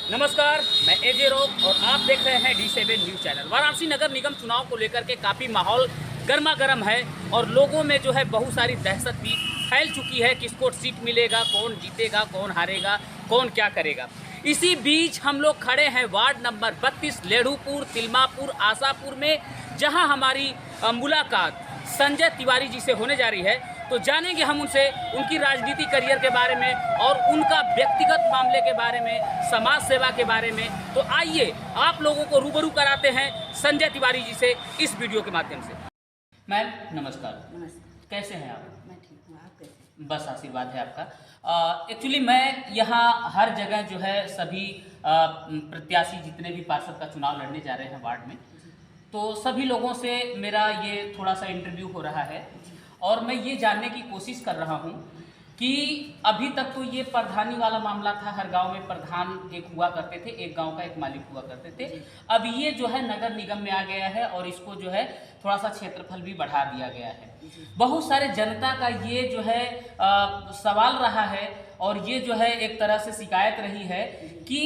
नमस्कार, मैं एजे रोक और आप देख रहे हैं D7 न्यूज़ चैनल। वाराणसी नगर निगम चुनाव को लेकर के काफ़ी माहौल गर्मा गर्म है और लोगों में जो है बहुत सारी दहशत भी फैल चुकी है। किसको सीट मिलेगा, कौन जीतेगा, कौन हारेगा, कौन क्या करेगा। इसी बीच हम लोग खड़े हैं वार्ड नंबर 32 लेढ़ूपुर, तिलमापुर, आशापुर में, जहां हमारी मुलाकात संजय तिवारी जी से होने जा रही है। तो जानेंगे हम उनसे उनकी राजनीति करियर के बारे में और उनका व्यक्तिगत मामले के बारे में, समाज सेवा के बारे में। तो आइए आप लोगों को रूबरू कराते हैं संजय तिवारी जी से इस वीडियो के माध्यम से। मैम नमस्कार। नमस्कार। कैसे हैं आप? मैं ठीक हूँ, आप कैसे? बस आशीर्वाद है आपका। एक्चुअली मैं यहाँ हर जगह जो है सभी प्रत्याशी जितने भी पार्षद का चुनाव लड़ने जा रहे हैं वार्ड में, तो सभी लोगों से मेरा ये थोड़ा सा इंटरव्यू हो रहा है और मैं ये जानने की कोशिश कर रहा हूँ कि अभी तक तो ये प्रधानी वाला मामला था। हर गांव में प्रधान एक हुआ करते थे, एक गांव का एक मालिक हुआ करते थे। अब ये जो है नगर निगम में आ गया है और इसको जो है थोड़ा सा क्षेत्रफल भी बढ़ा दिया गया है। बहुत सारे जनता का ये जो है सवाल रहा है और ये जो है एक तरह से शिकायत रही है कि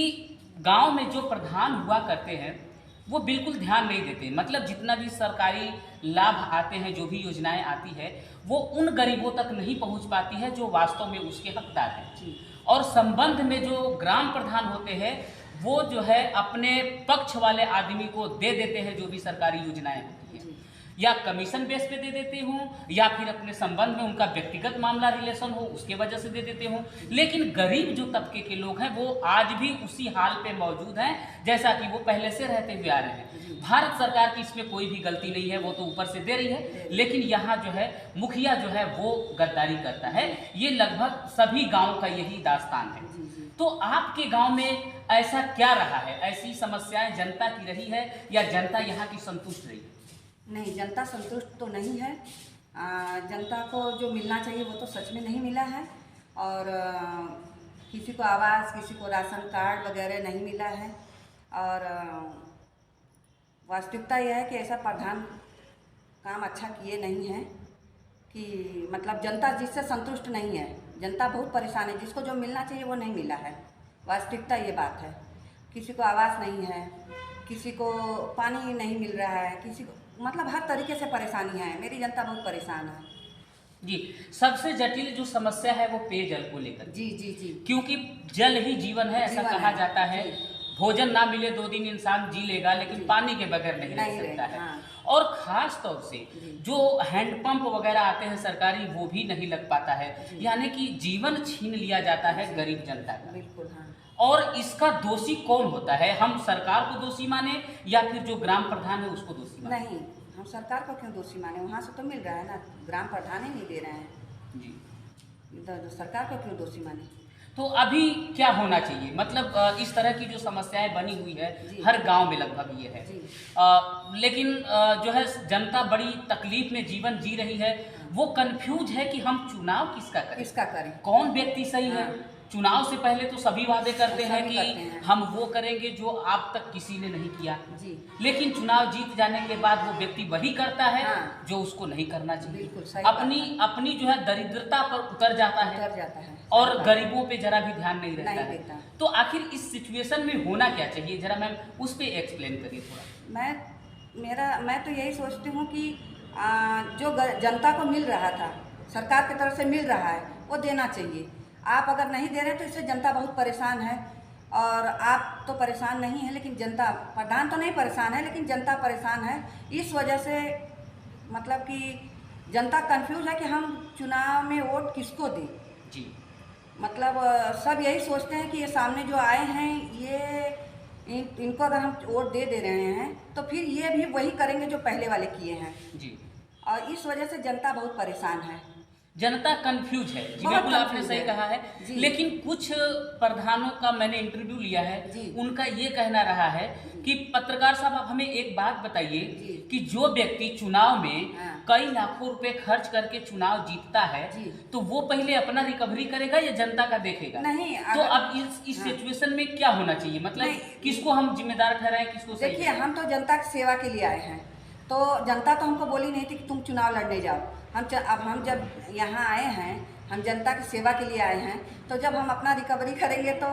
गाँव में जो प्रधान हुआ करते हैं वो बिल्कुल ध्यान नहीं देते। मतलब जितना भी सरकारी लाभ आते हैं, जो भी योजनाएं आती है, वो उन गरीबों तक नहीं पहुंच पाती है जो वास्तव में उसके हकदार हैं। और संबंध में जो ग्राम प्रधान होते हैं वो जो है अपने पक्ष वाले आदमी को दे देते हैं जो भी सरकारी योजनाएं होती हैं, या कमीशन बेस पे दे देते हूँ, या फिर अपने संबंध में उनका व्यक्तिगत मामला रिलेशन हो उसके वजह से दे देते हूँ। लेकिन गरीब जो तबके के लोग हैं वो आज भी उसी हाल पे मौजूद हैं जैसा कि वो पहले से रहते हुए आ रहे हैं। भारत सरकार की इसमें कोई भी गलती नहीं है, वो तो ऊपर से दे रही है, लेकिन यहाँ जो है मुखिया जो है वो गद्दारी करता है। ये लगभग सभी गाँव का यही दास्तान है। तो आपके गाँव में ऐसा क्या रहा है? ऐसी समस्याएं जनता की रही है या जनता यहाँ की संतुष्ट रही? नहीं, जनता संतुष्ट तो नहीं है। जनता को जो मिलना चाहिए वो तो सच में नहीं मिला है। और किसी को आवास, किसी को राशन कार्ड वगैरह नहीं मिला है। और वास्तविकता यह है कि ऐसा प्रधान काम अच्छा किए नहीं है कि मतलब जनता जिससे संतुष्ट नहीं है। जनता बहुत परेशान है, जिसको जो मिलना चाहिए वो नहीं मिला है। वास्तविकता ये बात है। किसी को आवास नहीं है, किसी को पानी नहीं मिल रहा है, किसी को मतलब हर तरीके से परेशानी है। मेरी जनता बहुत परेशान है जी। सबसे जटिल जो समस्या है वो पेयजल को लेकर। जी जी जी। क्योंकि जल ही जीवन है, ऐसा कहा जाता है। भोजन ना मिले 2 दिन इंसान जी लेगा, लेकिन पानी के बगैर नहीं रह सकता है। हाँ। और खास तौर से जो हैंडपंप वगैरह आते हैं सरकारी, वो भी नहीं लग पाता है। यानी कि जीवन छीन लिया जाता है गरीब जनता का। बिल्कुल हाँ। और इसका दोषी कौन होता है? हम सरकार को दोषी माने या फिर जो ग्राम प्रधान है उसको दोषी माने? नहीं, हम सरकार को क्यों दोषी माने? वहाँ से तो मिल रहा है ना, ग्राम प्रधान ही नहीं दे रहे हैं जी। तो सरकार को क्यों दोषी माने? तो अभी क्या होना चाहिए? मतलब इस तरह की जो समस्याएं बनी हुई है हर गांव में लगभग ये है। लेकिन जो है जनता बड़ी तकलीफ में जीवन जी रही है। वो कंफ्यूज है कि हम चुनाव किसका करें, कौन व्यक्ति सही है। चुनाव से पहले तो सभी वादे करते हैं कि हम वो करेंगे जो आप तक किसी ने नहीं किया जी। लेकिन चुनाव जीत जाने के बाद वो व्यक्ति वही करता है जो उसको नहीं करना चाहिए। अपनी जो है दरिद्रता पर उतर जाता है और गरीबों पे जरा भी ध्यान नहीं रहता है। तो आखिर इस सिचुएशन में होना क्या चाहिए, जरा मैम उस पर एक्सप्लेन करिए थोड़ा। मैं तो यही सोचती हूँ कि जो जनता को मिल रहा था, सरकार की तरफ से मिल रहा है, वो देना चाहिए। आप अगर नहीं दे रहे तो इससे जनता बहुत परेशान है। और आप तो परेशान नहीं है, लेकिन जनता, प्रधान तो नहीं परेशान है लेकिन जनता परेशान है। इस वजह से मतलब कि जनता कंफ्यूज है कि हम चुनाव में वोट किसको दें जी। मतलब सब यही सोचते हैं कि ये सामने जो आए हैं ये इनको अगर हम वोट दे रहे हैं तो फिर ये भी वही करेंगे जो पहले वाले किए हैं जी। और इस वजह से जनता बहुत परेशान है। जनता कंफ्यूज है जी, बिल्कुल आपने सही कहा है। लेकिन कुछ प्रधानों का मैंने इंटरव्यू लिया है, उनका ये कहना रहा है कि पत्रकार साहब आप हमें एक बात बताइए कि जो व्यक्ति चुनाव में कई लाखों रुपए खर्च करके चुनाव जीतता है तो वो पहले अपना रिकवरी करेगा या जनता का देखेगा? नहीं। तो अब इस सिचुएशन में क्या होना चाहिए? मतलब किसको हम जिम्मेदार ठहराएं, किसको? देखिए, हम तो जनता की सेवा के लिए आए हैं, तो जनता तो हमको बोली नहीं थी कि तुम चुनाव लड़ने जाओ। अब हम जब यहाँ आए हैं, हम जनता की सेवा के लिए आए हैं, तो जब हम अपना रिकवरी करेंगे तो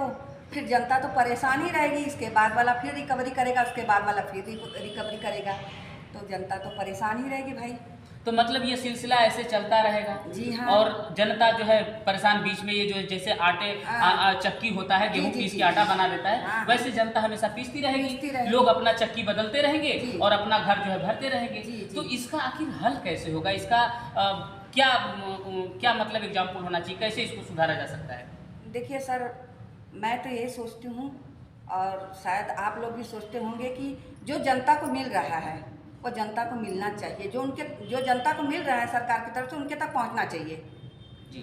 फिर जनता तो परेशान ही रहेगी, इसके बाद वाला फिर रिकवरी करेगा, उसके बाद वाला फिर रिकवरी करेगा, तो जनता तो परेशान ही रहेगी भाई। तो मतलब ये सिलसिला ऐसे चलता रहेगा। जी हाँ। और जनता जो है परेशान, बीच में ये जो जैसे आटे चक्की होता है, गेहूं पीस के आटा बना देता है, हाँ। वैसे जनता हमेशा पीसती रहेगी, लोग अपना चक्की बदलते रहेंगे और अपना घर जो है भरते रहेंगे। तो इसका आखिर हल कैसे होगा? इसका क्या मतलब एग्जाम्पल होना चाहिए, कैसे इसको सुधारा जा सकता है? देखिए सर, मैं तो यही सोचती हूँ और शायद आप लोग भी सोचते होंगे कि जो जनता को मिल रहा है वो जनता को मिलना चाहिए, जो जनता को मिल रहा है सरकार की तरफ से उनके तक पहुंचना चाहिए जी।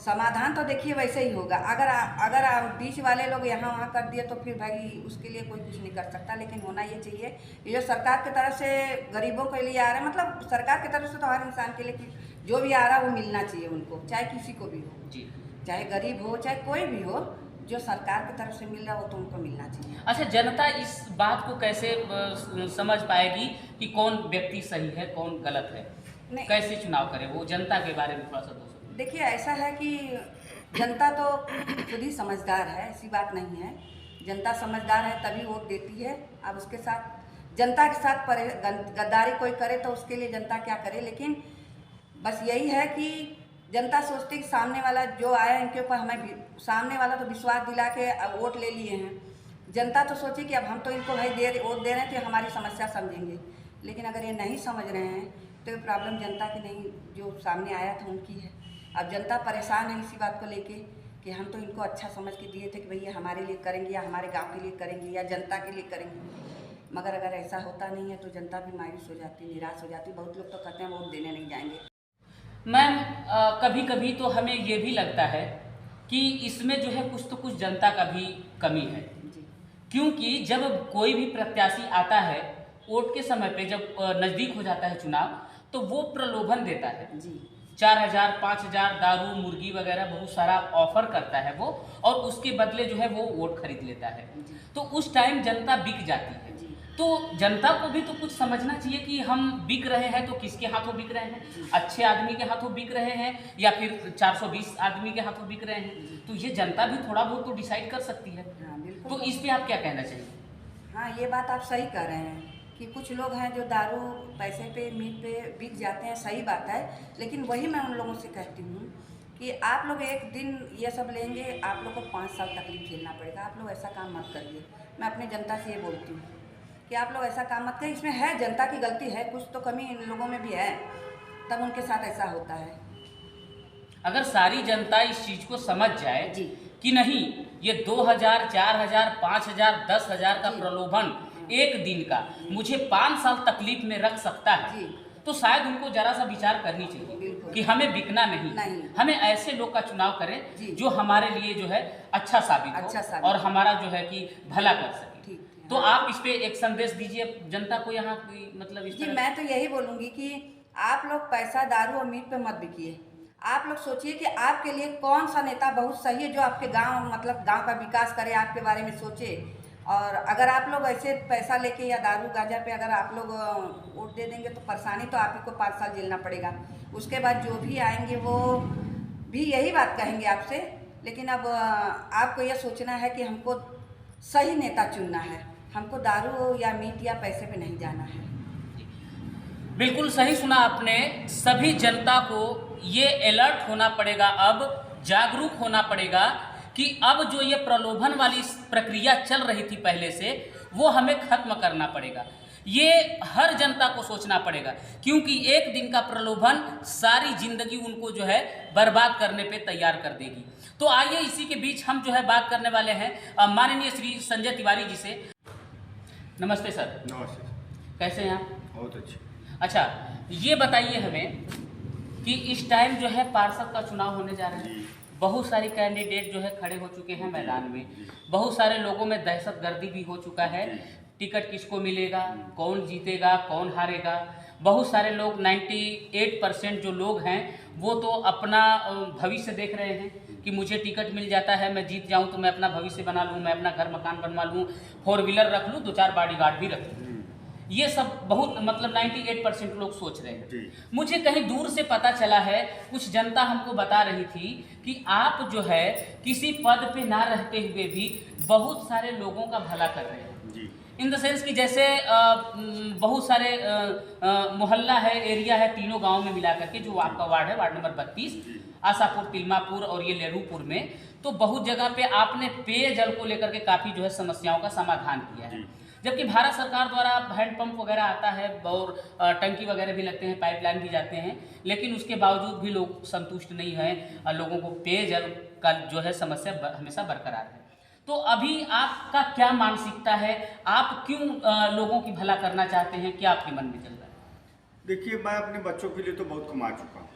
समाधान तो देखिए वैसे ही होगा। अगर बीच वाले लोग यहाँ वहाँ कर दिए तो फिर भाई उसके लिए कोई कुछ नहीं कर सकता। लेकिन होना ये चाहिए, ये जो सरकार की तरफ से गरीबों के लिए आ रहा है, मतलब सरकार की तरफ से तो हर इंसान के लिए जो भी आ रहा है वो मिलना चाहिए उनको, चाहे किसी को भी हो जी। चाहे गरीब हो चाहे कोई भी हो, जो सरकार की तरफ से मिल रहा हो तो उनको मिलना चाहिए। अच्छा, जनता इस बात को कैसे समझ पाएगी कि कौन व्यक्ति सही है कौन गलत है? नहीं, कैसे चुनाव करे वो, जनता के बारे में थोड़ा सा दोस्तों। देखिए ऐसा है कि जनता तो खुद ही समझदार है, ऐसी बात नहीं है। जनता समझदार है तभी वोट देती है। अब उसके साथ जनता के साथ गद्दारी कोई करे तो उसके लिए जनता क्या करे। लेकिन बस यही है कि जनता सोचती कि सामने वाला जो आया इनके ऊपर हमें, सामने वाला तो विश्वास दिला के वोट ले लिए हैं, जनता तो सोची कि अब हम तो इनको भाई वोट दे रहे हैं तो हमारी समस्या समझेंगे। लेकिन अगर ये नहीं समझ रहे हैं तो ये प्रॉब्लम जनता की नहीं, जो सामने आया था उनकी है। अब जनता परेशान है इसी बात को लेके कि हम तो इनको अच्छा समझ के दिए थे कि भैया हमारे लिए करेंगे या हमारे गाँव के लिए करेंगे या जनता के लिए करेंगे, मगर अगर ऐसा होता नहीं है तो जनता भी मायूस हो जाती, निराश हो जाती। बहुत लोग तो कहते हैं वोट देने नहीं जाएंगे। मैम, कभी कभी तो हमें ये भी लगता है कि इसमें जो है कुछ तो कुछ जनता का भी कमी है, क्योंकि जब कोई भी प्रत्याशी आता है वोट के समय पे, जब नज़दीक हो जाता है चुनाव, तो वो प्रलोभन देता है जी। 4,000 5,000 दारू मुर्गी वगैरह बहुत सारा ऑफर करता है वो, और उसके बदले जो है वो वोट खरीद लेता है। तो उस टाइम जनता बिक जाती है। तो जनता को भी तो कुछ समझना चाहिए कि हम बिक रहे हैं तो किसके हाथों बिक रहे हैं, अच्छे आदमी के हाथों बिक रहे हैं या फिर 420 आदमी के हाथों बिक रहे हैं। तो ये जनता भी थोड़ा बहुत तो डिसाइड कर सकती है। तो इस पे आप क्या कहना चाहिए? हाँ, ये बात आप सही कह रहे हैं कि कुछ लोग हैं जो दारू पैसे पे मीट पे बिक जाते हैं, सही बात है। लेकिन वही मैं उन लोगों से कहती हूँ कि आप लोग एक दिन ये सब लेंगे, आप लोग को 5 साल तकलीफ झेलना पड़ेगा। आप लोग ऐसा काम मत करिए। मैं अपने जनता से ये बोलती हूँ कि आप लोग ऐसा काम मत करिए। इसमें है जनता की गलती है, कुछ तो कमी इन लोगों में भी है, तब उनके साथ ऐसा होता है। अगर सारी जनता इस चीज़ को समझ जाए जी कि नहीं, ये 2,000 4,000 5,000 10,000 का प्रलोभन एक दिन का मुझे 5 साल तकलीफ में रख सकता है, तो शायद उनको जरा सा विचार करनी चाहिए कि हमें बिकना नहीं, हमें ऐसे लोग का चुनाव करें जो हमारे लिए जो है अच्छा साबित हो और हमारा जो है कि भला कर सके। तो आप इस पे एक संदेश दीजिए जनता को यहाँ, मतलब इस जी। मैं तो यही बोलूँगी कि आप लोग पैसा दारू और मीट पे मत बिकिए। आप लोग सोचिए कि आपके लिए कौन सा नेता बहुत सही है, जो आपके गांव, मतलब गांव का विकास करे, आपके बारे में सोचे। और अगर आप लोग ऐसे पैसा लेके या दारू गांजा पे अगर आप लोग वोट दे देंगे तो परेशानी तो आप ही को 5 साल झेलना पड़ेगा। उसके बाद जो भी आएंगे वो भी यही बात कहेंगे आपसे। लेकिन अब आपको यह सोचना है कि हमको सही नेता चुनना है, हमको दारू या मीट या पैसे पे नहीं जाना है। बिल्कुल सही सुना आपने। सभी जनता को ये अलर्ट होना पड़ेगा, अब जागरूक होना पड़ेगा कि अब जो ये प्रलोभन वाली प्रक्रिया चल रही थी पहले से, वो हमें खत्म करना पड़ेगा। ये हर जनता को सोचना पड़ेगा, क्योंकि एक दिन का प्रलोभन सारी जिंदगी उनको जो है बर्बाद करने पे तैयार कर देगी। तो आइए इसी के बीच हम जो है बात करने वाले हैं माननीय श्री संजय तिवारी जी से। नमस्ते सर। नमस्ते। कैसे हैं आप? बहुत अच्छे। अच्छा, ये बताइए हमें कि इस टाइम जो है पार्षद का चुनाव होने जा रहा है, बहुत सारे कैंडिडेट जो है खड़े हो चुके हैं मैदान में, बहुत सारे लोगों में दहशतगर्दी भी हो चुका है, टिकट किसको मिलेगा, कौन जीतेगा, कौन हारेगा। बहुत सारे लोग 98% जो लोग हैं वो तो अपना भविष्य देख रहे हैं कि मुझे टिकट मिल जाता है, मैं जीत जाऊं तो मैं अपना भविष्य बना लूं, मैं अपना घर मकान बनवा लूं, 4 व्हीलर रख लूं, 2-4 बॉडीगार्ड भी रख लूं। ये सब बहुत मतलब 98% लोग सोच रहे हैं। जी। मुझे कहीं दूर से पता चला है, कुछ जनता हमको बता रही थी कि आप जो है किसी पद पे ना रहते हुए भी बहुत सारे लोगों का भला कर रहे हैं। जी। इन द सेंस कि जैसे बहुत सारे मोहल्ला है, एरिया है, तीनों गांव में मिला करके जो आपका वार्ड है, वार्ड नंबर 32, आशापुर, तिलमापुर और ये लेरूपुर में, तो बहुत जगह पे आपने पेयजल को लेकर के काफ़ी जो है समस्याओं का समाधान किया है। जबकि भारत सरकार द्वारा हैंडपंप वगैरह आता है और टंकी वगैरह भी लगते हैं, पाइपलाइन भी जाते हैं, लेकिन उसके बावजूद भी लोग संतुष्ट नहीं हैं। लोगों को पेयजल का जो है समस्या हमेशा बरकरार है। तो अभी आपका क्या मानसिकता है, आप क्यों लोगों की भला करना चाहते हैं, क्या आपके मन में चल रहा है? देखिए, मैं अपने बच्चों के लिए तो बहुत कमा चुका हूँ,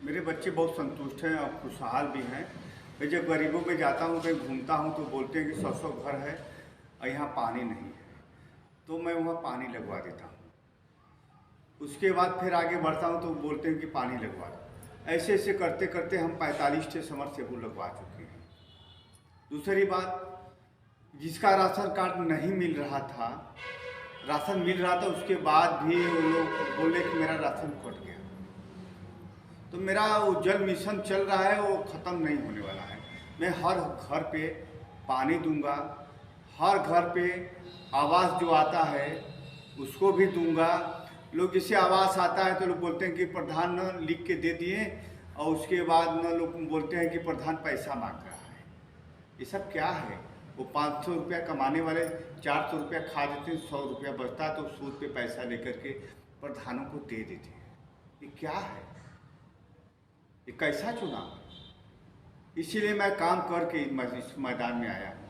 मेरे बच्चे बहुत संतुष्ट हैं और खुशहाल भी हैं। मैं जब गरीबों में जाता हूँ, कहीं घूमता हूँ तो बोलते हैं कि 100 घर है और यहाँ पानी नहीं है, तो मैं वहाँ पानी लगवा देता हूँ। उसके बाद फिर आगे बढ़ता हूँ तो बोलते हैं कि पानी लगवा दो। ऐसे ऐसे करते करते हम 45 समरसेबुल लगवा चुके हैं। दूसरी बात, जिसका राशन कार्ड नहीं मिल रहा था, राशन मिल रहा था, उसके बाद भी वो लोग बोले कि मेरा राशन कट गया। तो मेरा वो जल मिशन चल रहा है, वो ख़त्म नहीं होने वाला है। मैं हर घर पे पानी दूंगा, हर घर पे आवास जो आता है उसको भी दूंगा। लोग जैसे आवास आता है तो लोग बोलते हैं कि प्रधान न लिख के दे दिए, और उसके बाद न लोग बोलते हैं कि प्रधान पैसा मांग रहा है। ये सब क्या है? वो 500 रुपया कमाने वाले 400 रुपया खा देते हैं, 100 रुपया बचता है तो सूद पे पैसा लेकर के प्रधानों को दे देते हैं। ये क्या है? ये कैसा चुनाव? इसीलिए मैं काम करके इस मैदान में आया हूँ।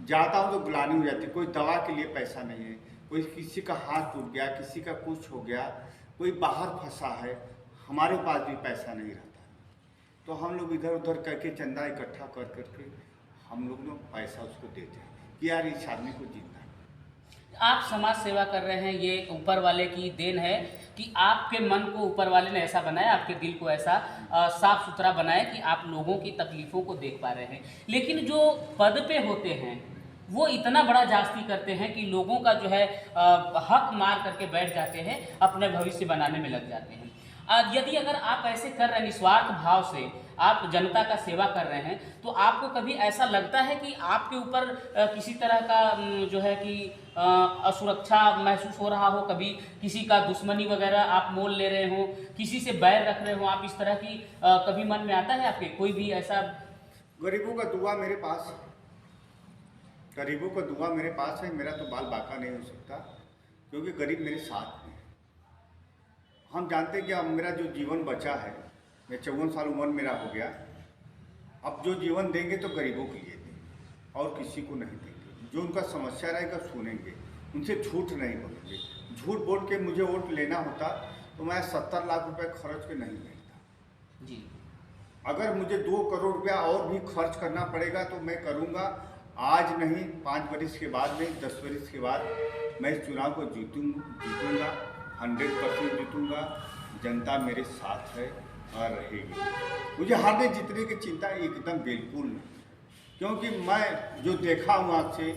जाता हूँ तो गुलानी हो जाती है। कोई दवा के लिए पैसा नहीं है, कोई किसी का हाथ टूट गया, किसी का कुछ हो गया, कोई बाहर फंसा है, हमारे पास भी पैसा नहीं रहता। तो हम लोग इधर उधर करके चंदा इकट्ठा कर करके हम लोग पैसा उसको देते हैं कि यार इस आदमी को जीतना है। आप समाज सेवा कर रहे हैं, ये ऊपर वाले की देन है कि आपके मन को ऊपर वाले ने ऐसा बनाया, आपके दिल को ऐसा साफ सुथरा बनाया कि आप लोगों की तकलीफ़ों को देख पा रहे हैं। लेकिन जो पद पे होते हैं वो इतना बड़ा जास्ती करते हैं कि लोगों का जो है हक मार करके बैठ जाते हैं, अपने भविष्य बनाने में लग जाते हैं। यदि अगर आप ऐसे कर रहे हैं, निस्वार्थ भाव से आप जनता का सेवा कर रहे हैं, तो आपको कभी ऐसा लगता है कि आपके ऊपर किसी तरह का जो है कि असुरक्षा महसूस हो रहा हो, कभी किसी का दुश्मनी वगैरह आप मोल ले रहे हो, किसी से बैर रख रहे हो आप, इस तरह की कभी मन में आता है आपके कोई भी ऐसा? गरीबों का दुआ मेरे पास है, गरीबों का दुआ मेरे पास है। मेरा तो बाल बाका नहीं हो सकता, क्योंकि गरीब मेरे साथ में। हम जानते हैं कि अब मेरा जो जीवन बचा है, मैं 54 साल उम्र मेरा हो गया, अब जो जीवन देंगे तो गरीबों के लिए देंगे और किसी को नहीं देंगे। जो उनका समस्या रहेगा सुनेंगे, उनसे झूठ नहीं बोलेंगे। झूठ बोल के मुझे वोट लेना होता तो मैं 70 लाख रुपए खर्च के नहीं लेता जी। अगर मुझे 2 करोड़ रुपया और भी खर्च करना पड़ेगा तो मैं करूँगा। आज नहीं, 5 वर्ष के बाद नहीं, 10 वर्ष के बाद मैं इस चुनाव को जीतूँगा, 100% जीतूँगा। जनता मेरे साथ है और रहेगी। मुझे हारने जीतने की चिंता एकदम बिल्कुल नहीं, क्योंकि मैं जो देखा हूँ आज से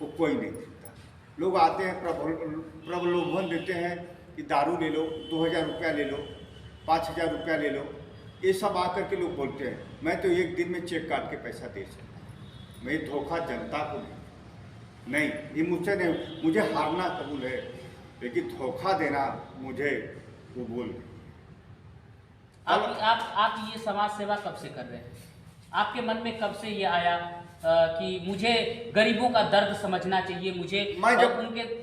वो कोई नहीं देखता। लोग आते हैं, प्रलोभन देते हैं कि दारू ले लो, 2000 रुपया ले लो, 5000 रुपया ले लो, ये सब आकर के लोग बोलते हैं। मैं तो एक दिन में चेक काट के पैसा दे सकता हूँ। मैं धोखा जनता को नहीं, ये मुझसे नहीं। मुझे हारना कबूल है, लेकिन धोखा देना मुझे कबूल नहीं। आप ये समाज सेवा कब से कर रहे हैं? आपके मन में कब से ये आया कि मुझे गरीबों का दर्द समझना चाहिए? मुझे मैं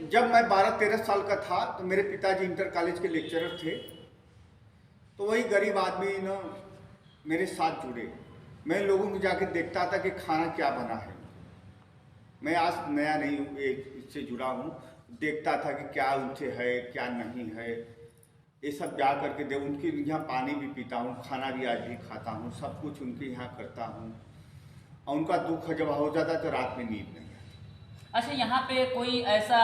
जब मैं 12-13 साल का था तो मेरे पिताजी इंटर कॉलेज के लेक्चरर थे, तो वही गरीब आदमी ना मेरे साथ जुड़े। मैं लोगों को जाके देखता था कि खाना क्या बना है। मैं आज नया नहीं हूँ, इससे जुड़ा हूँ। देखता था कि क्या उनसे है, क्या नहीं है, ये सब जा करके दे। उनके यहाँ पानी भी पीता हूँ, खाना भी आज भी खाता हूँ, सब कुछ उनके यहाँ करता हूँ। और उनका दुख जब हो जाता तो रात में नींद नहीं आती। अच्छा, यहाँ पे कोई ऐसा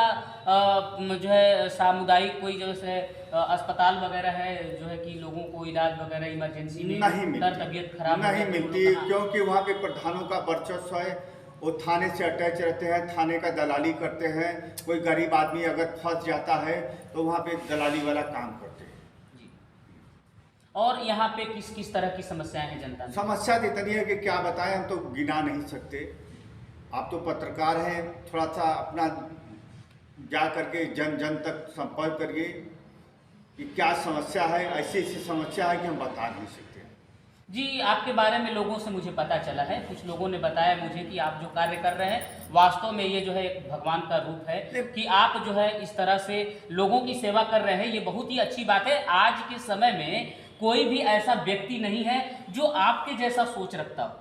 जो है सामुदायिक कोई जैसे अस्पताल वगैरह है जो है कि लोगों को इलाज वगैरह इमरजेंसी में नहीं मिलती, तबीयत खराब नहीं मिलती, क्योंकि वहाँ पे प्रधानों का वर्चस्व है वो थाने से अटैच रहते हैं, थाने का दलाली करते हैं। कोई गरीब आदमी अगर फंस जाता है तो वहाँ पे दलाली वाला काम करते हैं। जी। और यहाँ पे किस किस तरह की समस्याएं हैं जनता में? समस्या तो इतनी है कि क्या बताएं, हम तो गिना नहीं सकते। आप तो पत्रकार हैं, थोड़ा सा अपना जा करके जन जन तक संपर्क करिए कि क्या समस्या है। ऐसी ऐसी समस्या है कि हम बता नहीं सकते। जी, आपके बारे में लोगों से मुझे पता चला है, कुछ लोगों ने बताया मुझे कि आप जो कार्य कर रहे हैं वास्तव में ये जो है एक भगवान का रूप है कि आप जो है इस तरह से लोगों की सेवा कर रहे हैं। ये बहुत ही अच्छी बात है। आज के समय में कोई भी ऐसा व्यक्ति नहीं है जो आपके जैसा सोच रखता हो,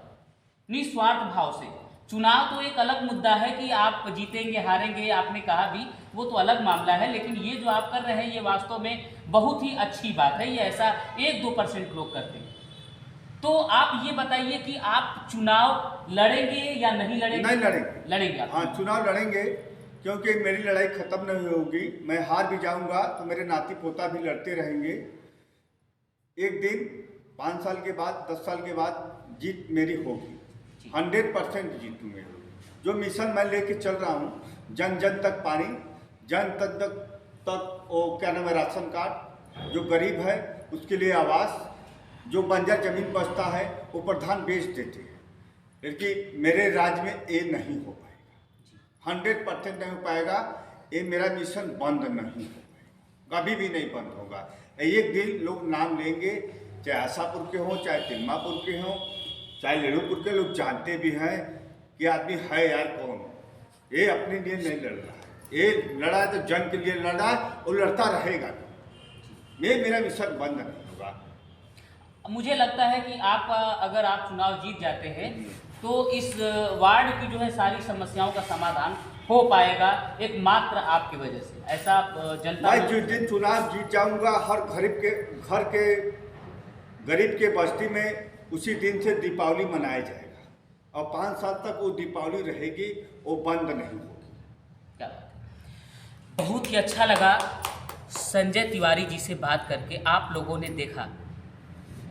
निस्वार्थ भाव से। चुनाव तो एक अलग मुद्दा है कि आप जीतेंगे हारेंगे, आपने कहा भी, वो तो अलग मामला है, लेकिन ये जो आप कर रहे हैं ये वास्तव में बहुत ही अच्छी बात है। ये ऐसा 1-2% लोग करते हैं। तो आप ये बताइए कि आप चुनाव लड़ेंगे या नहीं लड़ेंगे? नहीं लड़ेंगे। लड़ेंगे आप? हाँ, चुनाव लड़ेंगे, क्योंकि मेरी लड़ाई खत्म नहीं होगी। मैं हार भी जाऊंगा तो मेरे नाती पोता भी लड़ते रहेंगे। एक दिन 5 साल के बाद, 10 साल के बाद जीत मेरी होगी। 100% जीतूंगा। जो मिशन मैं लेके चल रहा हूँ, जन जन तक पानी, जन तक वो क्या नाम है, राशन कार्ड, जो गरीब है उसके लिए आवास, जो बंजर जमीन बचता है वो प्रधान बेच देते हैं। लेकिन मेरे राज्य में ये नहीं हो पाएगा, 100% नहीं हो पाएगा। ये मेरा मिशन बंद नहीं हो पाएगा, कभी भी नहीं बंद होगा। एक दिन लोग नाम लेंगे, चाहे आशापुर के हों, चाहे तिलमापुर के हों, चाहे लेड़ूपुर के, लोग जानते भी हैं कि आदमी है यार कौन। ये अपने लिए नहीं लड़ रहा है, ये लड़ा है तो जन के लिए लड़ा है और लड़ता रहेगा। मेरा मिशन बंद नहीं होगा। मुझे लगता है कि आप अगर आप चुनाव जीत जाते हैं तो इस वार्ड की जो है सारी समस्याओं का समाधान हो पाएगा एक मात्र आपकी वजह से। ऐसा जनता मैं जिस दिन चुनाव जीत जाऊंगा, हर घर के गरीब के बस्ती में उसी दिन से दीपावली मनाया जाएगा और 5 साल तक वो दीपावली रहेगी, वो बंद नहीं होगी। क्या बहुत ही अच्छा लगा संजय तिवारी जी से बात करके। आप लोगों ने देखा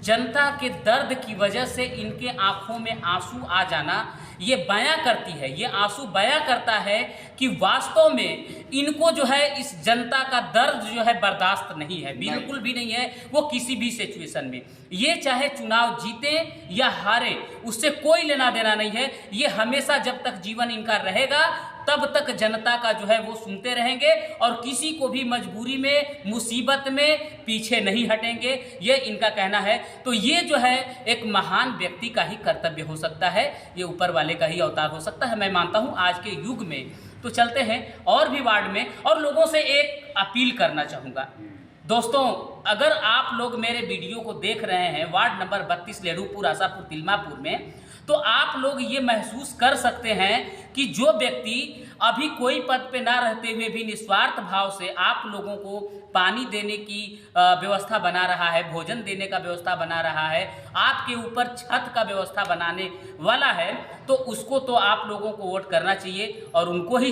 जनता के दर्द की वजह से इनके आंखों में आंसू आ जाना ये बयां करती है, ये आंसू बयां करता है कि वास्तव में इनको जो है इस जनता का दर्द जो है बर्दाश्त नहीं है, बिल्कुल भी नहीं है। वो किसी भी सिचुएशन में, ये चाहे चुनाव जीते या हारे, उससे कोई लेना देना नहीं है। ये हमेशा जब तक जीवन इनका रहेगा तब तक जनता का जो है वो सुनते रहेंगे और किसी को भी मजबूरी में, मुसीबत में पीछे नहीं हटेंगे, ये इनका कहना है। तो ये जो है एक महान व्यक्ति का ही कर्तव्य हो सकता है, ये ऊपर वाले का ही अवतार हो सकता है, मैं मानता हूँ आज के युग में। तो चलते हैं और भी वार्ड में, और लोगों से एक अपील करना चाहूँगा। दोस्तों, अगर आप लोग मेरे वीडियो को देख रहे हैं वार्ड नंबर 32 लेड़ूपुर, आशापुर, तिलमापुर में, तो आप लोग ये महसूस कर सकते हैं कि जो व्यक्ति अभी कोई पद पे ना रहते हुए भी निस्वार्थ भाव से आप लोगों को पानी देने की व्यवस्था बना रहा है, भोजन देने का व्यवस्था बना रहा है, आपके ऊपर छत का व्यवस्था बनाने वाला है, तो उसको तो आप लोगों को वोट करना चाहिए और उनको ही